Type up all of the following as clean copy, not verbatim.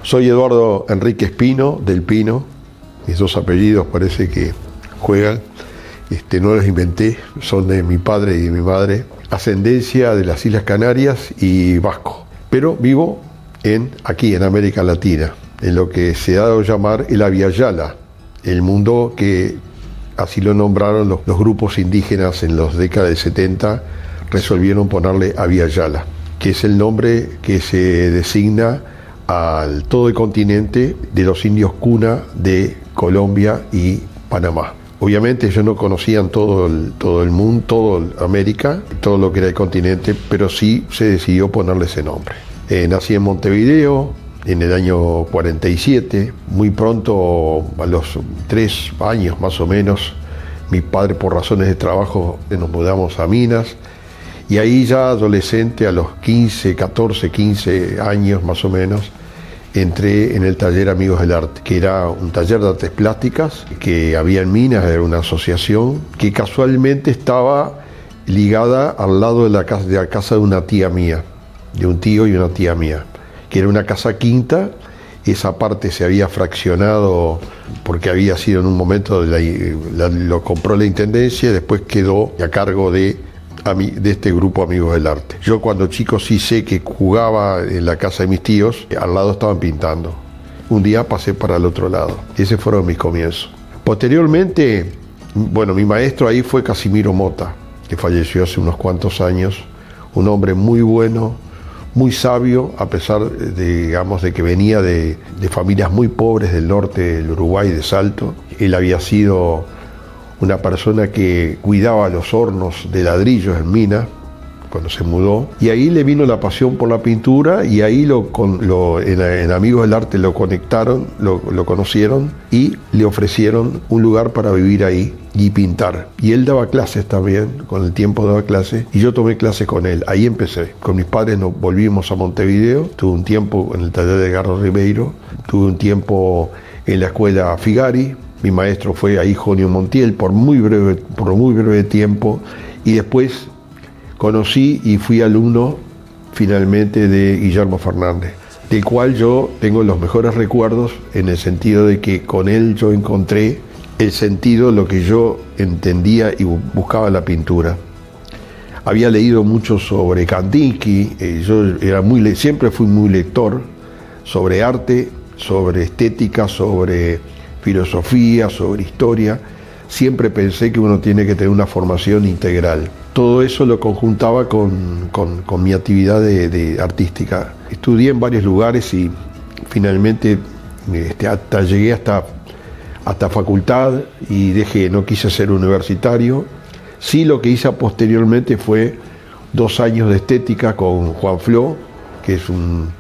Soy Eduardo Enrique Espino, del Pino. Mis dos apellidos parece que juegan. No los inventé, son de mi padre y de mi madre. Ascendencia de las Islas Canarias y vasco. Pero vivo aquí en América Latina, en lo que se ha dado a llamar el Abya-Yala, el mundo que así lo nombraron los grupos indígenas en las décadas de 70, resolvieron ponerle Abya-Yala, que es el nombre que se designa al todo el continente de los indios Kuna de Colombia y Panamá. Obviamente ellos no conocían todo el mundo, toda América, todo lo que era el continente, pero sí se decidió ponerle ese nombre. Nací en Montevideo en el año 47. Muy pronto, a los 3 años más o menos, mi padre, por razones de trabajo, nos mudamos a Minas. Y ahí ya adolescente, a los 14, 15 años más o menos, entré en el taller Amigos del Arte, que era un taller de artes plásticas que había en Minas, era una asociación que casualmente estaba ligada al lado de la casa de una tía mía, de un tío y una tía mía, que era una casa quinta. Esa parte se había fraccionado porque había sido en un momento, lo compró la intendencia y después quedó a cargo de este grupo Amigos del Arte. Yo cuando chico sí sé que jugaba en la casa de mis tíos, al lado estaban pintando. Un día pasé para el otro lado. Esos fueron mis comienzos. Posteriormente, mi maestro ahí fue Casimiro Mota, que falleció hace unos cuantos años. Un hombre muy bueno, muy sabio, a pesar de que venía de familias muy pobres del norte del Uruguay, de Salto. Él había sido una persona que cuidaba los hornos de ladrillos en Minas cuando se mudó, y ahí le vino la pasión por la pintura, y ahí en Amigos del Arte lo conectaron, lo conocieron y le ofrecieron un lugar para vivir ahí y pintar. Y él daba clases también, con el tiempo daba clases, y yo tomé clases con él. Ahí empecé. Con mis padres nos volvimos a Montevideo, tuve un tiempo en el taller de Edgardo Ribeiro, tuve un tiempo en la escuela Figari. Mi maestro fue ahí Jonio Montiel por muy breve tiempo, y después conocí y fui alumno finalmente de Guillermo Fernández, del cual yo tengo los mejores recuerdos, en el sentido de que con él yo encontré el sentido, lo que yo entendía y buscaba en la pintura. Había leído mucho sobre Kandinsky, siempre fui muy lector sobre arte, sobre estética, sobre filosofía, sobre historia. Siempre pensé que uno tiene que tener una formación integral. Todo eso lo conjuntaba con mi actividad artística. Estudié en varios lugares y finalmente llegué hasta facultad y no quise ser universitario. Sí, lo que hice posteriormente fue 2 años de estética con Juan Flo, que es un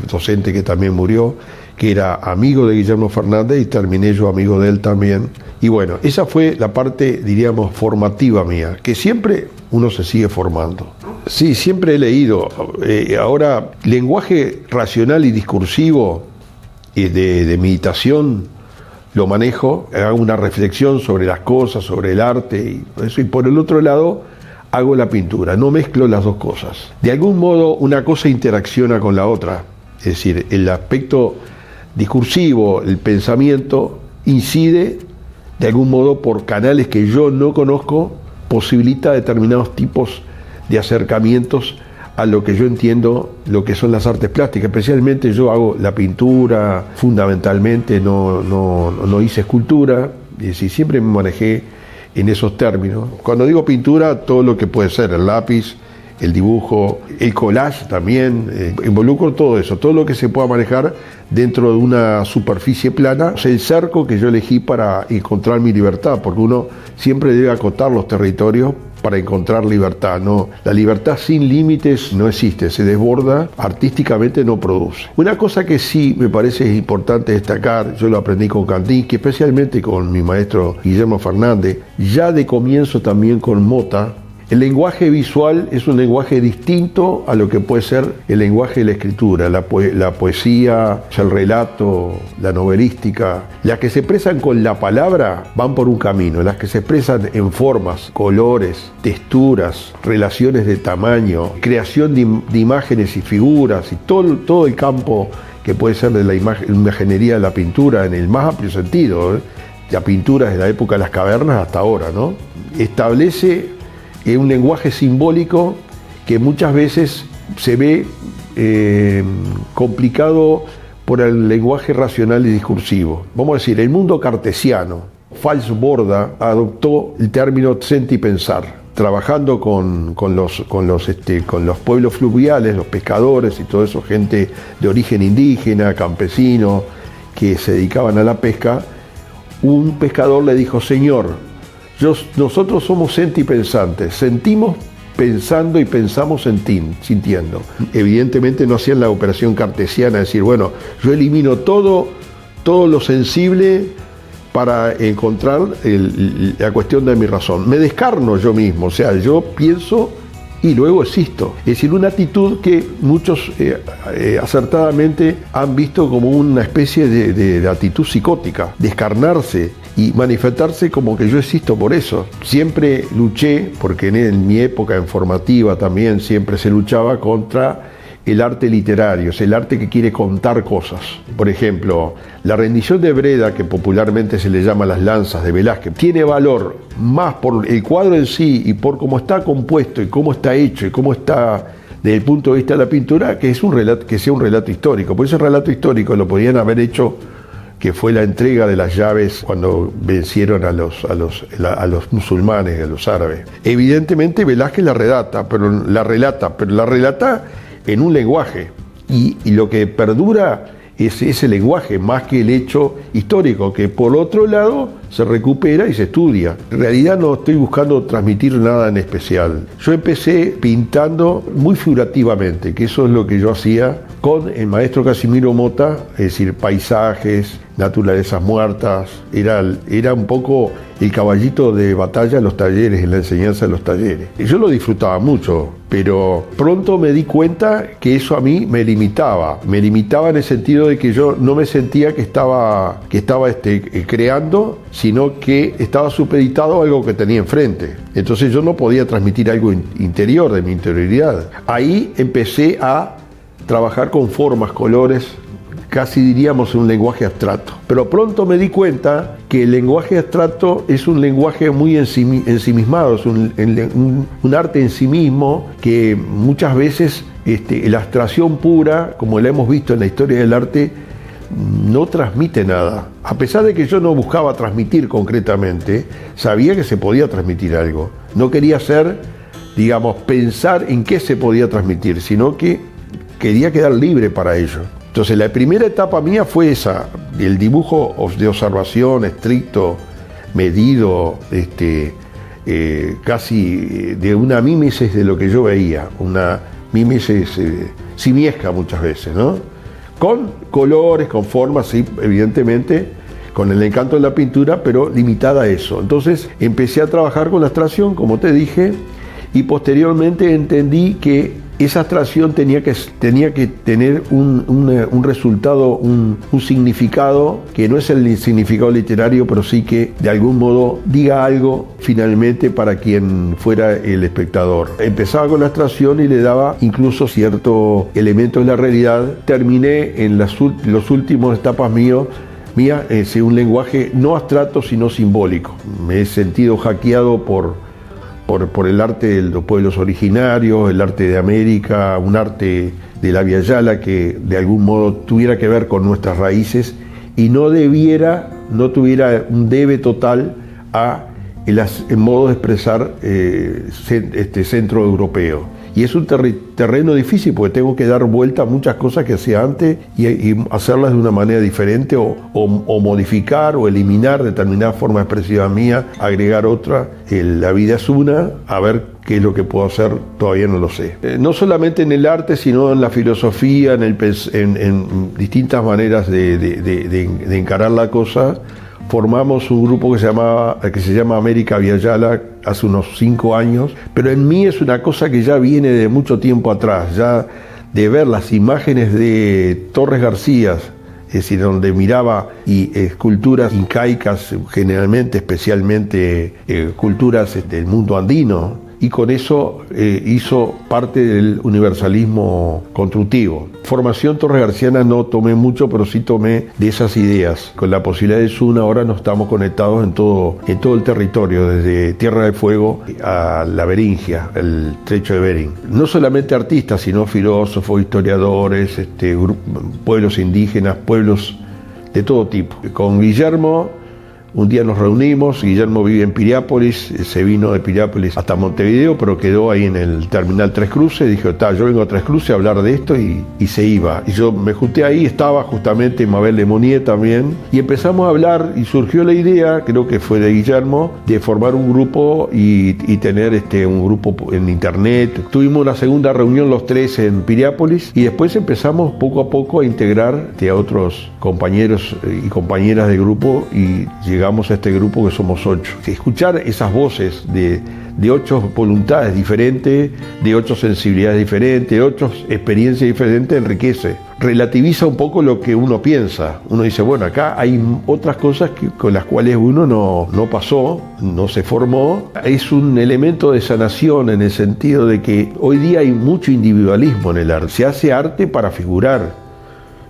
docente que también murió, que era amigo de Guillermo Fernández, y terminé yo amigo de él también. Y bueno, esa fue la parte, diríamos, formativa mía, que siempre uno se sigue formando. Sí, siempre he leído. Ahora, lenguaje racional y discursivo de meditación lo manejo, hago una reflexión sobre las cosas, sobre el arte y eso, y por el otro lado hago la pintura, no mezclo las dos cosas. De algún modo una cosa interacciona con la otra, es decir, el aspecto discursivo, el pensamiento, incide de algún modo por canales que yo no conozco, posibilita determinados tipos de acercamientos a lo que yo entiendo, lo que son las artes plásticas. Especialmente yo hago la pintura, fundamentalmente, no hice escultura, es decir, siempre me manejé en esos términos. Cuando digo pintura, todo lo que puede ser el lápiz, el dibujo, el collage también, involucro todo eso, todo lo que se pueda manejar dentro de una superficie plana. Es el cerco que yo elegí para encontrar mi libertad, porque uno siempre debe acotar los territorios para encontrar libertad. No, la libertad sin límites no existe, se desborda, artísticamente no produce. Una cosa que sí me parece importante destacar, yo lo aprendí con Kandinsky, especialmente con mi maestro Guillermo Fernández, ya de comienzo también con Mota. El lenguaje visual es un lenguaje distinto a lo que puede ser el lenguaje de la escritura, la poesía, el relato, la novelística. Las que se expresan con la palabra van por un camino, las que se expresan en formas, colores, texturas, relaciones de tamaño, creación de imágenes y figuras y todo el campo que puede ser de la imaginería de la pintura en el más amplio sentido, la pintura desde la época de las cavernas hasta ahora, ¿no? Establece un lenguaje simbólico que muchas veces se ve complicado por el lenguaje racional y discursivo. Vamos a decir, el mundo cartesiano, Falsborda adoptó el término sentipensar, trabajando con los pueblos fluviales, los pescadores y todo eso, gente de origen indígena, campesino, que se dedicaban a la pesca. Un pescador le dijo: Señor, nosotros somos sentipensantes, sentimos pensando y pensamos sintiendo. Evidentemente no hacían la operación cartesiana, es decir, bueno, yo elimino todo lo sensible para encontrar la cuestión de mi razón. Me descarno yo mismo, o sea, yo pienso y luego existo. Es decir, una actitud que muchos acertadamente han visto como una especie de actitud psicótica, descarnarse y manifestarse como que yo existo por eso. Siempre luché, porque en mi época en formativa también siempre se luchaba contra el arte literario, es el arte que quiere contar cosas. Por ejemplo, la rendición de Breda, que popularmente se le llama Las Lanzas de Velázquez, tiene valor más por el cuadro en sí y por cómo está compuesto y cómo está hecho y cómo está desde el punto de vista de la pintura, que sea un relato histórico. Por ese relato histórico lo podían haber hecho, que fue la entrega de las llaves cuando vencieron a los musulmanes, a los árabes. Evidentemente Velázquez la relata, pero la relata en un lenguaje, y lo que perdura es ese lenguaje más que el hecho histórico, que por otro lado se recupera y se estudia. En realidad no estoy buscando transmitir nada en especial. Yo empecé pintando muy figurativamente, que eso es lo que yo hacía con el maestro Casimiro Mota, es decir, paisajes, naturalezas muertas. Era un poco el caballito de batalla en los talleres, en la enseñanza de los talleres. Y yo lo disfrutaba mucho, pero pronto me di cuenta que eso a mí me limitaba en el sentido de que yo no me sentía que estaba creando, sino que estaba supeditado a algo que tenía enfrente. Entonces yo no podía transmitir algo interior, de mi interioridad. Ahí empecé a trabajar con formas, colores, casi diríamos un lenguaje abstracto. Pero pronto me di cuenta que el lenguaje abstracto es un lenguaje muy ensimismado, es un arte en sí mismo, que muchas veces la abstracción pura, como la hemos visto en la historia del arte, no transmite nada. A pesar de que yo no buscaba transmitir concretamente, sabía que se podía transmitir algo. No quería pensar en qué se podía transmitir, sino que quería quedar libre para ello. Entonces la primera etapa mía fue esa, el dibujo de observación estricto, medido, casi de una mímesis de lo que yo veía, una mímesis simiesca muchas veces, ¿no? Con colores, con formas, sí, evidentemente, con el encanto de la pintura, pero limitada a eso. Entonces empecé a trabajar con la abstracción, como te dije, y posteriormente entendí que esa abstracción tenía que tener un resultado, un significado que no es el significado literario, pero sí que de algún modo diga algo finalmente para quien fuera el espectador. Empezaba con la abstracción y le daba incluso ciertos elementos de la realidad. Terminé en las últimas etapas mías un lenguaje no abstracto sino simbólico. Me he sentido hackeado por el arte de los pueblos originarios, el arte de América, un arte de la Via Yala que de algún modo tuviera que ver con nuestras raíces y no tuviera un debe total a el modo de expresar centro europeo. Y es un terreno difícil porque tengo que dar vuelta a muchas cosas que hacía antes y hacerlas de una manera diferente o modificar o eliminar determinada forma expresiva mía, agregar otra. La vida es una, a ver qué es lo que puedo hacer, todavía no lo sé. No solamente en el arte, sino en la filosofía, en distintas maneras de encarar la cosa. Formamos un grupo que se llama América Via Yala hace unos 5 años, pero en mí es una cosa que ya viene de mucho tiempo atrás, ya de ver las imágenes de Torres García, es decir, donde miraba esculturas incaicas, generalmente, especialmente culturas del mundo andino, y con eso hizo parte del universalismo constructivo. Formación torregarciana no tomé mucho, pero sí tomé de esas ideas. Con la posibilidad de Zoom ahora nos estamos conectados en todo el territorio, desde Tierra del Fuego a la Beringia, el Estrecho de Bering. No solamente artistas, sino filósofos, historiadores, pueblos indígenas, pueblos de todo tipo. Con Guillermo, un día nos reunimos, Guillermo vive en Piriápolis, se vino de Piriápolis hasta Montevideo, pero quedó ahí en el terminal Tres Cruces, dijo, yo vengo a Tres Cruces a hablar de esto y se iba. Y yo me junté ahí, estaba justamente Mabel de Monier también, y empezamos a hablar y surgió la idea, creo que fue de Guillermo, de formar un grupo y tener un grupo en internet. Tuvimos una segunda reunión los tres en Piriápolis y después empezamos poco a poco a integrar a otros compañeros y compañeras del grupo y llegamos a este grupo que somos 8. Escuchar esas voces de 8 voluntades diferentes, de 8 sensibilidades diferentes, de 8 experiencias diferentes enriquece. Relativiza un poco lo que uno piensa. Uno dice, bueno, acá hay otras cosas con las cuales uno no pasó, no se formó. Es un elemento de sanación en el sentido de que hoy día hay mucho individualismo en el arte. Se hace arte para figurar.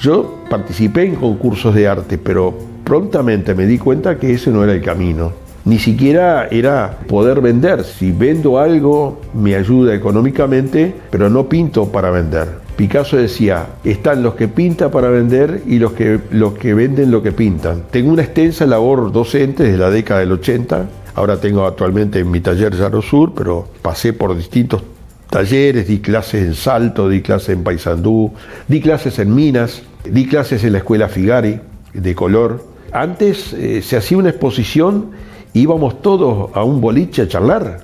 Yo participé en concursos de arte, pero prontamente me di cuenta que ese no era el camino. Ni siquiera era poder vender. Si vendo algo, me ayuda económicamente, pero no pinto para vender. Picasso decía, están los que pintan para vender y los que venden lo que pintan. Tengo una extensa labor docente desde la década del 80. Ahora tengo actualmente en mi taller Llano Sur, pero pasé por distintos talleres, di clases en Salto, di clases en Paysandú, di clases en Minas, di clases en la Escuela Figari de color. Antes se hacía una exposición, íbamos todos a un boliche a charlar.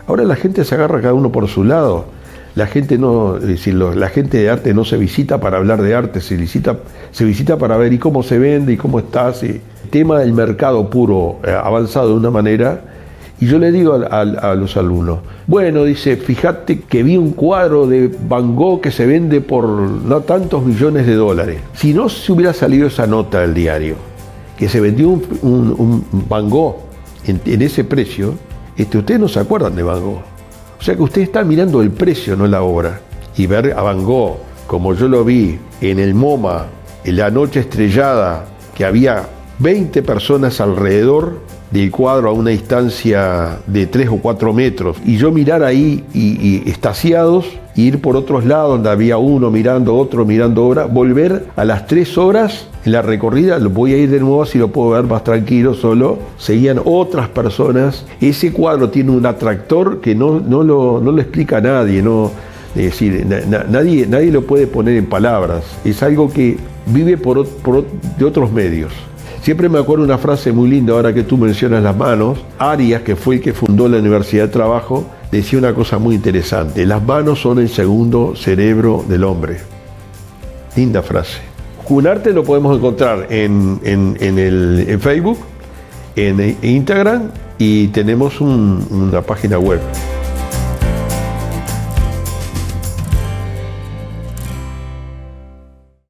Ahora la gente se agarra cada uno por su lado. La gente la gente de arte no se visita para hablar de arte, se visita para ver y cómo se vende y cómo está. El tema del mercado puro avanzado de una manera. Y yo le digo a los alumnos, bueno, dice, fíjate que vi un cuadro de Van Gogh que se vende por no tantos millones de dólares. Si no se hubiera salido esa nota del diario, que se vendió un Van Gogh en ese precio, ustedes no se acuerdan de Van Gogh. O sea que ustedes están mirando el precio, no la obra. Y ver a Van Gogh, como yo lo vi en el MoMA, en la noche estrellada, que había 20 personas alrededor del cuadro a una distancia de 3 o 4 metros, y yo mirar ahí y extasiados, e ir por otros lados donde había uno mirando, otro mirando obra, volver a las 3 horas en la recorrida, voy a ir de nuevo así lo puedo ver más tranquilo solo, seguían otras personas. Ese cuadro tiene un atractor que no lo explica nadie, es decir, nadie lo puede poner en palabras, es algo que vive de otros medios. Siempre me acuerdo una frase muy linda, ahora que tú mencionas las manos. Arias, que fue el que fundó la Universidad de Trabajo, decía una cosa muy interesante. Las manos son el segundo cerebro del hombre. Linda frase. Cunarte lo podemos encontrar en Facebook, en Instagram, y tenemos una página web.